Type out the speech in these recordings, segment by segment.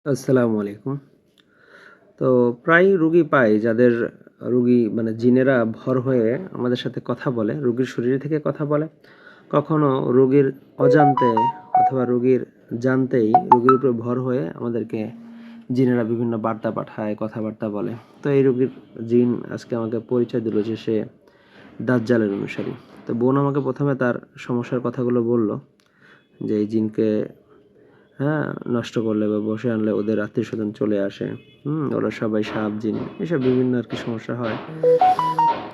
আসসালামু আলাইকুম। তো প্রায়ই রোগী পাই যাদের রোগী মানে জিনেরা ভর হয়ে আমাদের সাথে কথা বলে, রোগীর শরীর থেকে কথা বলে। কখনো রোগীর অজান্তে অথবা রোগীর জানতেই রোগীর উপরে ভর হয়ে আমাদেরকে জিনেরা বিভিন্ন বার্তা পাঠায়, কথাবার্তা বলে। তো এই রোগীর জিন আজকে আমাকে পরিচয় দিল যে সে দাজ্জালের অনুসারী। তো বোন আমাকে ১ম এ তার সমস্যার কথাগুলো বলল যে এই জিনকে হ্যাঁ, নষ্ট করলে বা বশে আনলে ওদের আত্মীয়স্বজন চলে আসে। ওরা সবাই সাপ, জিন এসব বিভিন্ন আরকি সমস্যা হয়।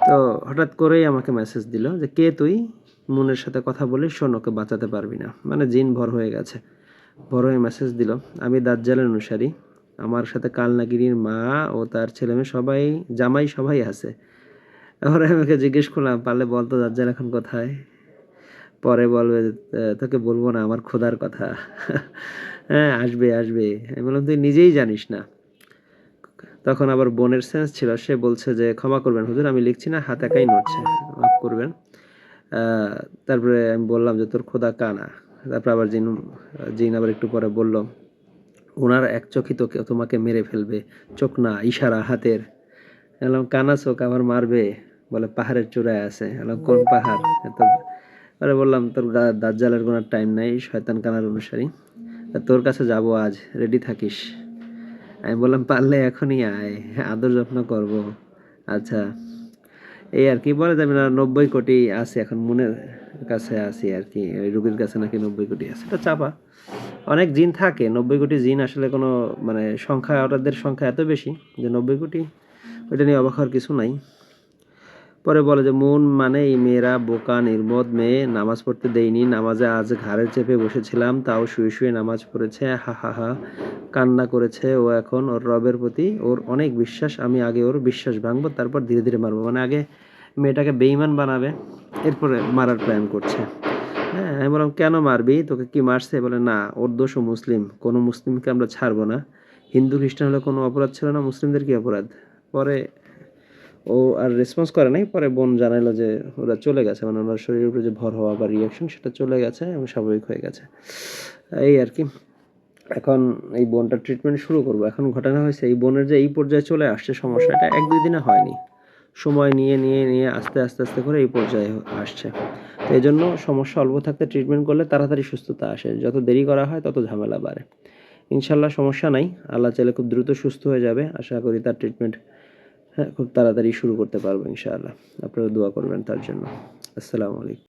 তো হঠাৎ করেই আমাকে মেসেজ দিল যে, "কে তুই? মুনের সাথে কথা বলিস, শোন ওকে বাঁচাতে পারবি না।" মানে জিন ভর হয়ে গেছে। ভর হয়ে মেসেজ দিল, "আমি দাজ্জালের অনুসারী। আমার সাথে কালনাগিনীর মা ও তার ছেলেমেয়ে সবাই, জামাই সবাই আছে।" এবার আমি ওকে জিজ্ঞেস করলাম, "পারলে বল তো দাজ্জাল এখন কোথায়?" পরে বলবে তোকে বলবো না আমার খোদার কথা। হ্যাঁ, আসবে, আসবে। আমি বললাম, "তুই নিজেই জানিস না।" তখন আবার বোনের সেন্স ছিল। সে বলছে যে, "ক্ষমা করবেন হুজুর আমি লিখছি না, হাত একাই নড়ছে। মাফ করবেন।" আ তারপরে আমি বললাম যে, "তোর খোদা কানা।" তারপর আবার জিন আবার একটু পরে বলল, "উনার এক চোখই তোকে তোমাকে মেরে ফেলবে। চোখ না, ইশারা হাতের।" আমি বললাম, "কানা চোখ আবার মারবে?" বলে, "পাহাড়ের চূড়ায় আছে।" আমি বললাম, "কোন পাহাড়?" পরে বললাম, "তোর দাজ্জালের কোনো টাইম নাই, শয়তান কানার অনুসারী। তোর কাছে যাবো আজ, রেডি থাকিস।" আমি বললাম, "পারলে এখনই আয়, আদর যত্ন করব।" আচ্ছা, এই আর কি বলা যাবে না ৯০ কোটি আছে এখন মনের কাছে আছি আর কি। ওই রোগীর কাছে নাকি ৯০ কোটি আছে। এটা চাপা। অনেক জিন থাকে। ৯০ কোটি জিন আসলে কোনো মানে সংখ্যা ওদের সংখ্যা এত বেশি যে ৯০ কোটি ওইটা নিয়ে অবাক হওয়ার কিছু নাই। পরে বলে যে মন মানে এই মেয়েরা বোকা নির্বোধ মেয়ে নামাজ পড়তে দেয়নি নামাজে আজ ঘাড়ে চেপে বসেছিলাম তাও শুয়ে শুয়ে নামাজ পড়েছে হা হা হা কান্না করেছে ও এখন ওর রবের প্রতি ওর অনেক বিশ্বাস আমি আগে ওর বিশ্বাস ভাঙবো তারপর ধীরে ধীরে মারবো মানে আগে মেয়েটাকে বেঈমান বানাবে এরপরে মারার প্ল্যান করছে। হ্যাঁ আমি বললাম কেন মারবি তোকে কি মারছে বলে না ওর দোষও মুসলিম কোনো মুসলিমকে আমরা ছাড়বো না হিন্দু খ্রিস্টান হলে কোনো অপরাধ ছিল না মুসলিমদের কি অপরাধ। পরে ও আর রেসপন্স করে নাই। পরে বোন জানাইলো যে ওরা চলে গেছে। মানে ওনার শরীরের উপরে যে ভর হওয়া বা রিঅ্যাকশন সেটা চলে গেছে এবং স্বাভাবিক হয়ে গেছে। এই আরকি। এখন এই বোনটার ট্রিটমেন্ট শুরু করব। এখন ঘটনা হয়েছে এই বোনের যে এই পর্যায়ে চলে আসছে সমস্যা এটা ১-২ দিনে হয়নি। সময় নিয়ে আস্তে করে এই পর্যায়ে আসছে। তো এজন্য সমস্যা অল্প থাকতে ট্রিটমেন্ট করলে তাড়াতাড়ি সুস্থতা আসে। যত দেরি করা হয় তত ঝামেলা বাড়ে। ইনশাআল্লাহ সমস্যা নাই। আল্লাহ চাইলে খুব দ্রুত সুস্থ হয়ে যাবে। আশা করি তার ট্রিটমেন্ট হ্যাঁ, খুব তাড়াতাড়ি শুরু করতে পারবো ইনশাআল্লাহ। আপনারা দোয়া করবেন তার জন্য। আসসালামু আলাইকুম।